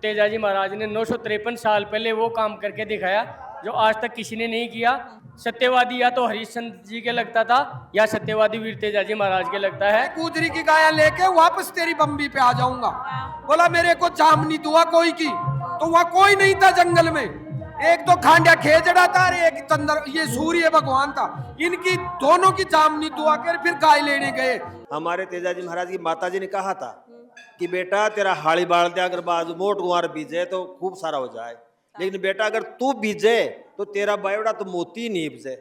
तेजाजी महाराज ने 953 साल पहले वो काम करके दिखाया जो आज तक किसी ने नहीं किया। सत्यवादी या तो हरिश्चंद्र जी के लगता था या सत्यवादी वीर तेजाजी महाराज के लगता है। गुजरी की गाया लेके वापस तेरी बम्बी पे आ जाऊंगा। बोला मेरे को चामनी दुआ कोई की, तो वहां कोई नहीं था जंगल में। एक तो खांडिया खेजड़ा था और एक चंद्र ये सूर्य भगवान था। इनकी दोनों की जामनी दुआ कर फिर गाय लेने गए। हमारे तेजाजी महाराज की माता जी ने कहा था कि बेटा तेरा हाड़ी बाल दे, अगर बाजू मोट गुआर बीजे तो खूब सारा हो जाए, लेकिन बेटा अगर तू बीजे तो तेरा बायोडा तो मोती नहीं बीजे।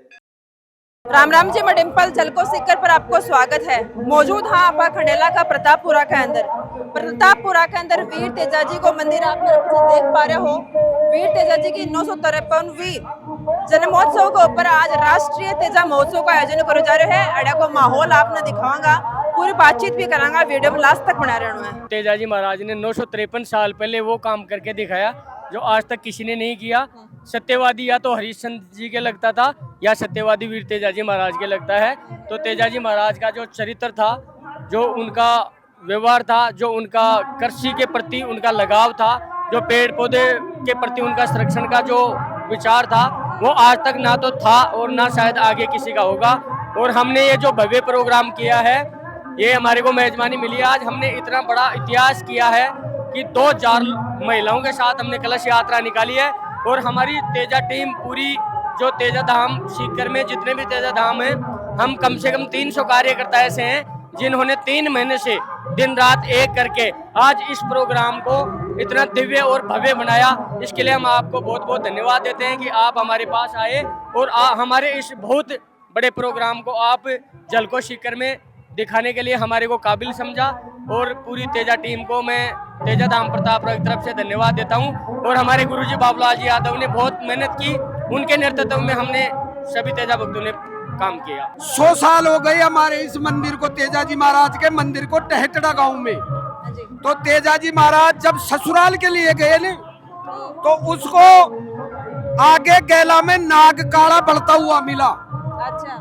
राम राम जी, मैं डिम्पल जलको सिक्कर पर आपको स्वागत है। मौजूद हाँ आपा खंडेला का प्रतापपुरा के अंदर। प्रतापपुरा के अंदर वीर तेजाजी को मंदिर आप देख पा रहे हो। वीर तेजाजी की 953वीं जन्मोत्सव के ऊपर आज राष्ट्रीय तेजा महोत्सव का आयोजन करो जा रहे हैं। अड़ा को माहौल आपने दिखाऊंगा, पूरी बातचीत भी करांगा, वीडियो में लास्ट तक बना रहे हैं। तेजाजी महाराज ने 953 साल पहले वो काम करके दिखाया जो आज तक किसी ने नहीं किया। सत्यवादी या तो हरिश्चंद्र जी के लगता था या सत्यवादी वीर तेजाजी महाराज के लगता है। तो तेजाजी महाराज का जो चरित्र था, जो उनका व्यवहार था, जो उनका कृषि के प्रति उनका लगाव था, जो पेड़ पौधे के प्रति उनका संरक्षण का जो विचार था, वो आज तक ना तो था और ना शायद आगे किसी का होगा। और हमने ये जो भव्य प्रोग्राम किया है, ये हमारे को मेजबानी मिली। आज हमने इतना बड़ा इतिहास किया है कि 2000 महिलाओं के साथ हमने कलश यात्रा निकाली है। और हमारी तेजा टीम पूरी, जो तेजा धाम सीकर में जितने भी तेजा धाम हैं, हम कम से कम 300 कार्यकर्ता ऐसे हैं जिन्होंने 3 महीने से दिन रात एक करके आज इस प्रोग्राम को इतना दिव्य और भव्य बनाया। इसके लिए हम आपको बहुत बहुत धन्यवाद देते हैं कि आप हमारे पास आए और हमारे इस बहुत बड़े प्रोग्राम को आप जलको सीकर में दिखाने के लिए हमारे को काबिल समझा। और पूरी तेजा टीम को मैं तेजा धाम प्रतापपुरा की तरफ से धन्यवाद देता हूं। और हमारे गुरुजी बाबूलाल जी यादव ने बहुत मेहनत की, उनके नेतृत्व में हमने सभी तेजा भक्तों ने काम किया। 100 साल हो गए हमारे इस मंदिर को, तेजाजी महाराज के मंदिर को, टहटड़ा गांव में। तो तेजाजी महाराज जब ससुराल के लिए गए ने, तो उसको आगे गैला में नाग काला बढ़ता हुआ मिला। अच्छा।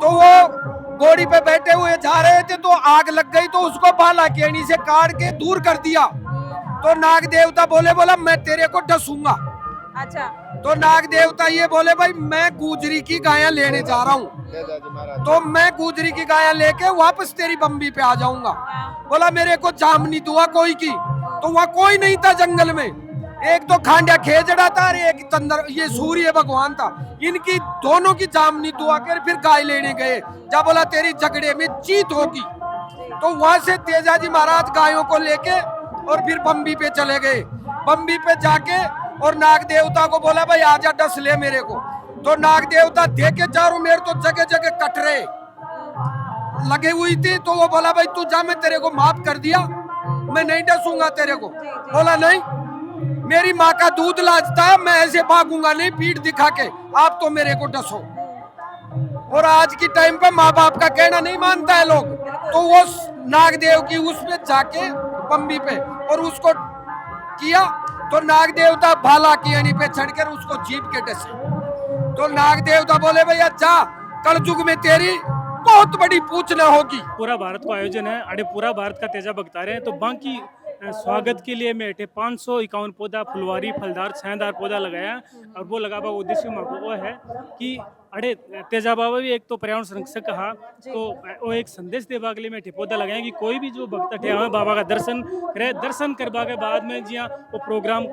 तो वो घोड़ी पे बैठे हुए जा रहे थे, तो आग लग गई, तो उसको भाला केनी से काट के दूर कर दिया। तो नाग देवता बोला मैं तेरे को डसूंगा। अच्छा। तो नाग देवता ये बोले भाई मैं गुजरी की गायें लेने जा रहा हूँ, तो मैं गुजरी की गायें लेके वापस तेरी बम्बी पे आ जाऊंगा। बोला मेरे को जामनी दुआ कोई की, तो वहां कोई नहीं था जंगल में। एक तो खांडिया खेजड़ा था और एक चंद्र ये सूर्य भगवान था। इनकी दोनों की जामनी दुआ कर फिर गाय लेने गए। जब बोला तेरी झगड़े में जीत होगी, तो वहां से तेजाजी महाराज गायों को लेके और फिर बम्बी पे चले गए। बम्बी पे जाके और नाग देवता को बोला भाई आजा डस ले मेरे को। तो नाग देवता देखे चारों मेरे तो जगह जगह कटरे लगे हुई थी। तो वो बोला भाई तू जा, मैं तेरे को माफ कर दिया, मैं नहीं डसूंगा तेरे को। बोला नहीं, मेरी माँ का दूध लाजता है, मैं ऐसे भागूंगा नहीं पीठ दिखा के, आप तो मेरे को डसो। और आज की टाइम पे माँ बाप का कहना नहीं मानता है लोग। तो वो नागदेव की उस पे जाके बम्बी पे और उसको किया, तो नाग देवता भाला की यानी पे चढ़कर उसको जीप के डसे। तो नाग देवता बोले भैया जा, कलयुग में तेरी बहुत बड़ी पूछना होगी। पूरा भारत को आयोजन है, अरे पूरा भारत का तेजा भक्ता रहे हैं। तो बाकी स्वागत के लिए मैं 551 पौधा फुलवारी फलदार छायादार पौधा लगाया। और वो लगावा उद्देश्य वो है कि अरे तेजा बाबा भी एक तो पर्यावरण संरक्षक कहा, तो वो एक संदेश देवा के लिए मैं पौधा लगाया कि कोई भी जो भक्त थे बाबा का दर्शन करे। दर्शन करवा के बाद में जिया वो प्रोग्राम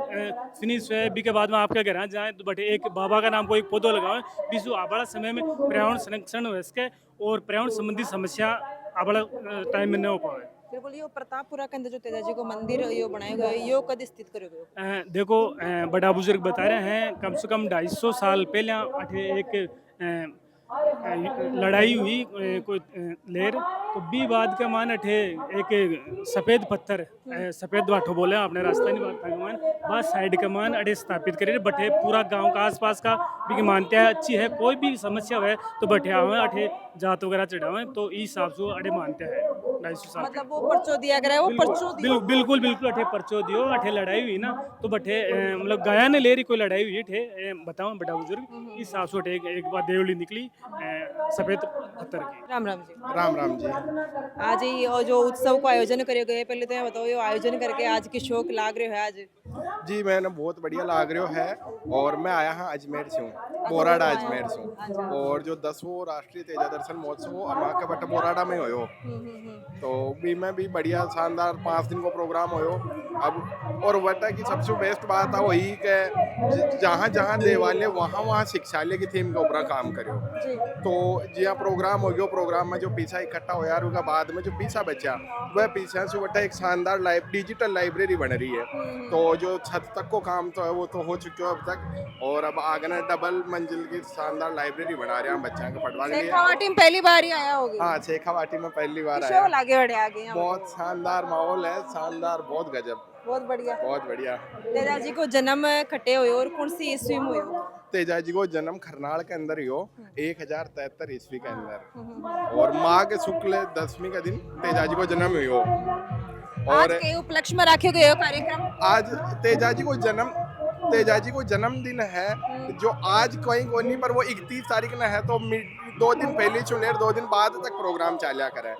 फिनिश हुए भी के बाद में आपके घर जाए, तो बटे एक बाबा का नाम को एक पौधा लगाए। बीसू आबड़ा समय में पर्यावरण संरक्षण हो सके और पर्यावरण संबंधी समस्या आबड़ा टाइम में न हो पाए। बिल्कुल। ये प्रतापपुरा के अंदर जो तेजाजी को मंदिर यो बनाया गया है, यो कद स्थित करोगे? देखो बड़ा बुजुर्ग बता रहे हैं कम से कम 250 साल पहले अठे एक लड़ाई हुई कोई लेर, तो बी बाद के मान अठे एक सफेद पत्थर सफेद बाठो बोले अपने राजस्थानी बात मान बात साइड के मान अठे स्थापित करे। बटे पूरा गांव का आसपास का भी मानते हैं अच्छी है, कोई भी समस्या है तो बटे आवे अठे जात वगैरह चढ़ावे, तो इस हिसाब से अठे मानते हैं 250 साल। मतलब वो पर्चो दिया गया है, वो पर्चो बिल्कुल बिल्कुल अठे पर्चो दियो। अठे लड़ाई हुई ना, तो बटे मतलब गाया ने ले रही कोई लड़ाई हुई ठे बताओ बड़ा बुजुर्ग, इस हिसाब से एक बार देवली निकली सफेद पत्थर की। राम राम जी। राम राम जी। आज ये और जो उत्सव को आयोजन करे गए पहले तो ये बताओ ये आयोजन करके आज की शौक लाग रहे हो आज जी मैंने बहुत बढ़िया लाग रहे हो है और मैं आया हाँ अजमेर से हूँ, बोराडा अजमेर से हूँ। और जो 10वां राष्ट्रीय तेजा दर्शन महोत्सव वो अमा के बट बोराडा में होयो, तो भी मैं भी बढ़िया शानदार 5 दिन को प्रोग्राम होयो। अब और बटा की सबसे बेस्ट बात है वही के जहाँ जहाँ देवालय वहाँ वहाँ शिक्षालय की थीम के ऊपर काम करो। तो जिया प्रोग्राम हो गयो, प्रोग्राम में जो पीछा इकट्ठा हो यार उसका बाद में जो पीछा बचा वह पीछा से बटा एक शानदार डिजिटल लाइब्रेरी बन रही है। तो जो छत तक को काम तो है वो तो हो चुके हो अब तक, और अब आगे ना डबल मंजिल की शानदार लाइब्रेरी बना रहे हैं बच्चों के पढ़वा के लिए। शेखावाटी में पहली बार ही आया होगी। हाँ शेखावाटी में पहली बार शो आया। लागे बड़े आगे यहाँ बहुत शानदार माहौल है, शानदार, बहुत गजब, बहुत बढ़िया। बहुत बढ़िया। तेजा जी को जन्म खट्टे हुए और कौन सी ईस्वी में हुए? तेजा जी को जन्म खरनाल के अंदर ही हो 1073 ईस्वी के अंदर, और माघ शुक्ल 10वीं का दिन तेजा जी को जन्म हुई हो। आज के उपलक्ष्य में रखे गए हो कार्यक्रम? आज तेजा जी को जन्मदिन है जो आज कोई नहीं, पर वो 31 तारीख न है, तो 2 दिन पहले चुनेर 2 दिन बाद तक प्रोग्राम चालिया करे।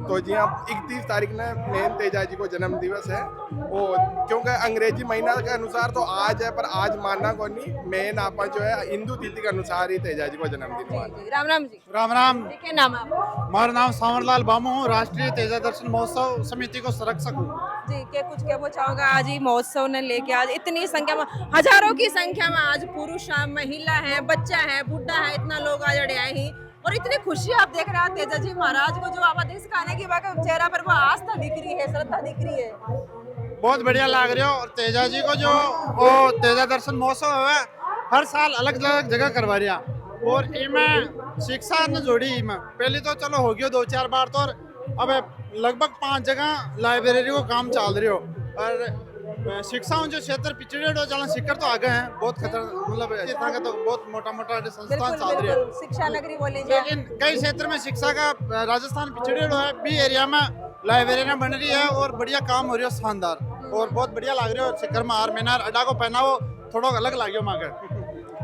तो जी हाँ 31 तारीख ने मेन तेजा जी को जन्म दिवस है वो, क्योंकि अंग्रेजी महीना के अनुसार तो आज है, पर आज मानना को नहीं, मेन आपा जो है हिंदू तिथि के अनुसार ही तेजा जी को जन्मदिन माना। राम राम जी। राम राम। क्या नाम है आपका? हमारा नाम सांवरलाल बामू हूँ, राष्ट्रीय तेजा दर्शन महोत्सव समिति को संरक्षक हूँ। जी क्या कुछ कहना चाहोगे? आज ही महोत्सव ने लेके आज इतनी संख्या में, हजारों की संख्या में आज पुरुष है, महिला है, बच्चा है, बुढ़ा है, इतना लोग आज अड़े आए ही, और इतनी खुशी आप देख रहे हैं तेजा जी महाराज को, जो आप देख सिखाने की बात चेहरा पर वो आस्था दिख रही है, श्रद्धा दिख रही है। बहुत बढ़िया लग रहे हो। और तेजा जी को जो वो तेजा दर्शन महोत्सव है हर साल अलग अलग जगह करवा रहा, और इनमें शिक्षा ने जोड़ी। इनमें पहले तो चलो हो गया 2-4 बार, तो अब लगभग 5 जगह लाइब्रेरी को काम चल रही हो। और शिक्षा जो क्षेत्र पिछड़े हो चलो शिखर तो आगे हैं, बहुत खतर मतलब इतना का तो बहुत मोटा मोटा संस्थान चल रही है, शिक्षा नगरी बोली जाए। लेकिन कई क्षेत्र में शिक्षा का राजस्थान पिछड़े है, बी एरिया में लाइब्रेरियां बन रही है और बढ़िया काम हो रही है, शानदार और बहुत बढ़िया लग रही है। और शिखर में हार मीनार अड्डा को पहना वो थोड़ा अलग लागे मांगे,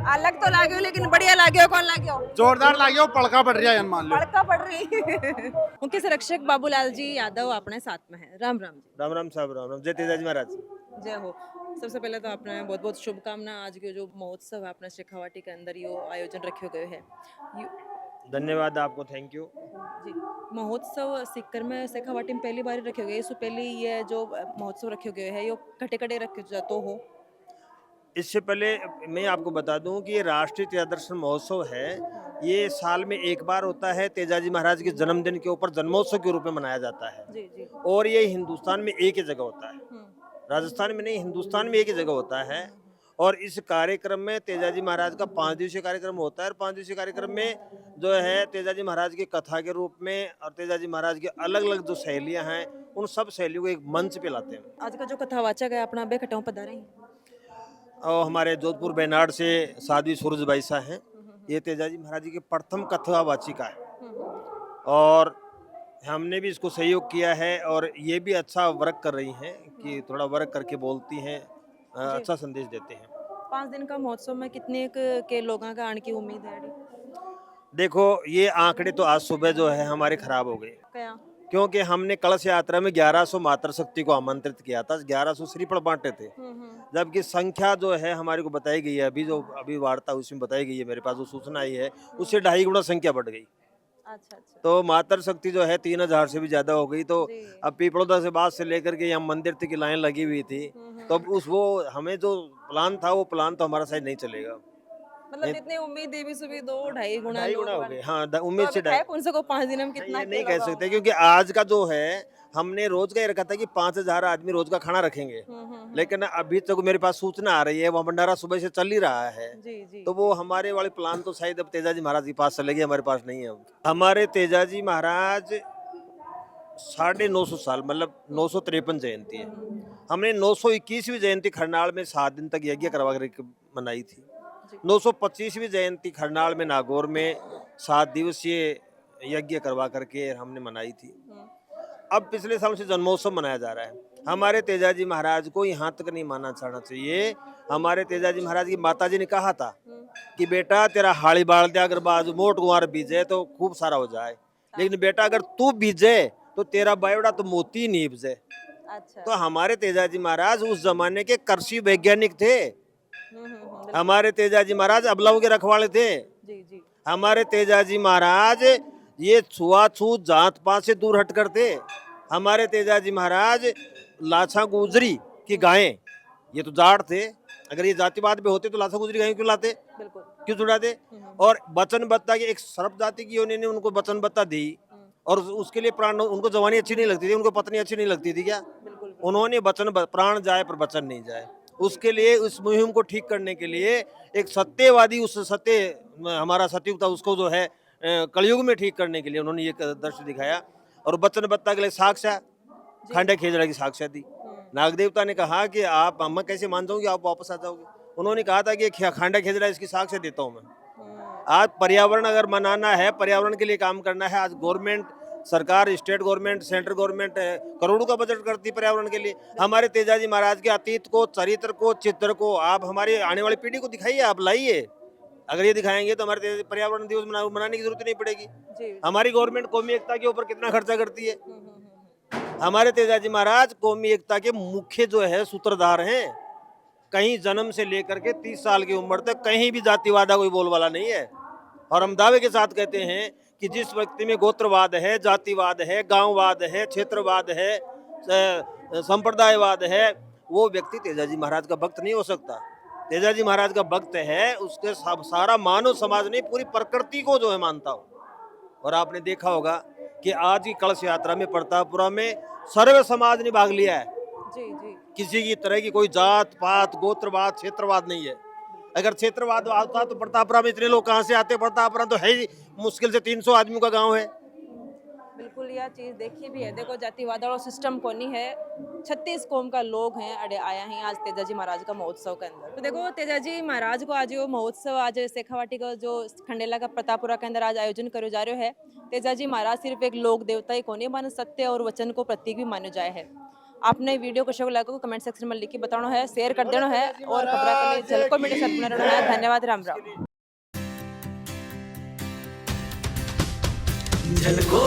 अलग तो लागे लेकिन बढ़िया लागे। कौन लागे? जोरदार लागे, पड़का पड़ रहा है, मान लो पड़का पड़ रही। मुख्य संरक्षक बाबूलाल जी यादव अपने साथ में है। राम राम जी। राम राम साहब, राम राम। जय तेजा जी महाराज। जय हो। सबसे पहले तो आपने बहुत बहुत शुभकामना। आज के जो महोत्सव है अपने शेखावाटी के अंदर यो आयोजन रखे गए हैं। धन्यवाद आपको, थैंक यू जी। महोत्सव सिक्कर में शेखावाटी में पहली बार रखे गए, इससे पहले ये जो महोत्सव रखे गए हैं यो कटे कटे रखे जाते हो? इससे पहले मैं आपको बता दूं कि ये राष्ट्रीय तेजा दर्शन महोत्सव है, ये साल में एक बार होता है। तेजा जी महाराज के जन्मदिन के ऊपर जन्मोत्सव के रूप में मनाया जाता है। जी जी। और ये हिंदुस्तान में एक ही जगह होता है, राजस्थान में नहीं, हिंदुस्तान में एक ही जगह होता है। और इस कार्यक्रम में तेजा जी महाराज का 5 दिवसीय कार्यक्रम होता है। और 5 दिवसीय कार्यक्रम में जो है तेजा जी महाराज की कथा के रूप में और तेजा जी महाराज की अलग अलग जो शैलियाँ हैं उन सब शैलियों को एक मंच पे लाते हैं। आज का जो कथावाचक है अपना बेखटाऊ पधारे और हमारे जोधपुर बेनाड से साध्वी सूरज बाईसा हैं। ये तेजा जी महाराज जी की प्रथम कथावाचिका है और हमने भी इसको सहयोग किया है। और ये भी अच्छा वर्क कर रही हैं कि थोड़ा वर्क करके बोलती हैं, अच्छा संदेश देते हैं। 5 दिन का महोत्सव में कितने के लोगों का आने की उम्मीद है? देखो ये आंकड़े तो आज सुबह जो है हमारे खराब हो गए, क्या? क्योंकि हमने कलश यात्रा में 1100 मातृशक्ति को आमंत्रित किया था, 1100 श्रीफल बांटे थे, जबकि संख्या जो है हमारे को बताई गई है, अभी जो अभी वार्ता उसमें बताई गई है, मेरे पास जो सूचना आई है उससे 2.5 गुना संख्या बढ़ गई। अच्छा अच्छा। तो मातृशक्ति जो है 3000 से भी ज्यादा हो गई। तो अब पीपलोदा से बात से लेकर के यहाँ मंदिर तक की लाइन लगी हुई थी, तो उस वो हमें जो प्लान था वो प्लान तो हमारा शायद नहीं चलेगा। मतलब जितनी उम्मीद देवी सुबह 2-2.5 गुना 2.5 गुना हो गए। हाँ, उम्मीद से कौन से को 5 दिन में कितना ये नहीं कह सकते, क्योंकि आज का जो है हमने रोज का ये रखा था कि 5000 आदमी रोज का खाना रखेंगे, लेकिन अभी तक मेरे पास सूचना आ रही है वो भंडारा सुबह से चल ही रहा है। जी जी। तो वो हमारे वाले प्लान तो शायद अब तेजा जी महाराज के पास चलेगी, हमारे पास नहीं है। हमारे तेजा जी महाराज 950 साल मतलब 953 जयंती है। हमने 921वीं जयंती खरनाल में 7 दिन तक यज्ञ करवा कर मनाई थी। 925वीं जयंती खरनाल में नागौर में 7 दिवसीय यज्ञ करवा करके हमने मनाई थी। अब पिछले साल से जन्मोत्सव मनाया जा रहा है। हमारे तेजा जी महाराज को यहाँ तक नहीं मानना चाहना चाहिए। हमारे तेजा जी महाराज की माता जी ने कहा था कि बेटा तेरा हाड़ी बाल दे, अगर बाजू मोट कुंवार बीजे तो खूब सारा हो जाए। लेकिन बेटा अगर तू बीजे तो तेरा बायोडा तो मोती नहीं बीजे। अच्छा। तो हमारे तेजाजी महाराज उस जमाने के कृषि वैज्ञानिक थे। हमारे तेजाजी महाराज अबलाओं के रखवाले थे। जी जी। हमारे तेजाजी महाराज ये छुआछूत जात पात से दूर हट कर थे। हमारे तेजाजी महाराज लाछा गुजरी की गायें, ये तो जाट थे, अगर ये जातिवाद में होते तो लाछा गुजरी गायें क्यों लाते, बिल्कुल। क्यों छुड़ाते। और बचन बत्ता की एक सर्प जाति की उन्होंने उनको बचन बत्ता दी और उसके लिए प्राण, उनको जवानी अच्छी नहीं लगती थी, उनको पत्नी अच्छी नहीं लगती थी क्या, उन्होंने प्राण जाए पर वचन नहीं जाए। उसके लिए उस मुहिम को ठीक करने के लिए एक सत्यवादी, उस सत्य हमारा सतयुग था, उसको जो है कलयुग में ठीक करने के लिए उन्होंने ये दृश्य दिखाया। और बचन बत्ता के लिए साक्षा खांडा खेजड़ा की साक्षा दी। नाग देवता ने कहा कि आप, मैं कैसे मान जाऊंगी, आप वापस आ जाओगे। उन्होंने कहा था कि खांडा खेजड़ा इसकी साक्ष्य देता हूं मैं। आज पर्यावरण अगर मनाना है, पर्यावरण के लिए काम करना है, आज गवर्नमेंट, सरकार, स्टेट गवर्नमेंट, सेंट्रल गवर्नमेंट करोड़ों का बजट करती है पर्यावरण के लिए। हमारे तेजाजी महाराज के अतीत को, चरित्र को, चित्र को आप हमारी आने वाली पीढ़ी को दिखाइए, आप लाइए। अगर ये दिखाएंगे तो हमारे पर्यावरण दिवस मनाने की जरूरत नहीं पड़ेगी। हमारी गवर्नमेंट कौमी एकता के ऊपर कितना खर्चा करती है। हमारे तेजाजी महाराज कौमी एकता के मुख्य जो है सूत्रधार हैं। कहीं जन्म से लेकर के 30 साल की उम्र तक कहीं भी जातिवाद कोई बोलवाला नहीं है। और हम दावे के साथ कहते हैं कि जिस व्यक्ति में गोत्रवाद है, जातिवाद है, गांववाद है, क्षेत्रवाद है, संप्रदायवाद है, वो व्यक्ति तेजाजी महाराज का भक्त नहीं हो सकता। तेजाजी महाराज का भक्त है उसके सारा मानव समाज नहीं, पूरी प्रकृति को जो है मानता हो। और आपने देखा होगा कि आज की कलश यात्रा में प्रतापपुरा में सर्व समाज ने भाग लिया है। जी जी। किसी की तरह की कोई जात पात, गोत्रवाद, क्षेत्रवाद नहीं है। अगर क्षेत्रवाद आता तो प्रतापपुरा में इतने लोग कहाँ से आते। प्रतापपुरा तो है ही मुश्किल से 300 आदमियों का गांव है। बिल्कुल, यह चीज़ देखी भी है। देखो, जातिवाद और सिस्टम को नहीं है, 36 कौम का लोग हैं अड़े आया हैं आज तेजाजी महाराज का महोत्सव के अंदर। तो देखो, तेजाजी महाराज को आज यो महोत्सव, आज शेखावाटी का जो खंडेला का प्रतापपुरा के अंदर आज आयोजन करो जा रहे है। तेजाजी महाराज सिर्फ एक लोक देवता ही को नहीं माने, सत्य और वचन को प्रतीक भी माने जाए है। आपने वीडियो को शेयर लाइक कमेंट सेक्शन में लिख के बताना है, शेयर कर देना है और खबर के लिए झलको मीडिया साथ बना रहना है। धन्यवाद। राम राम। झलको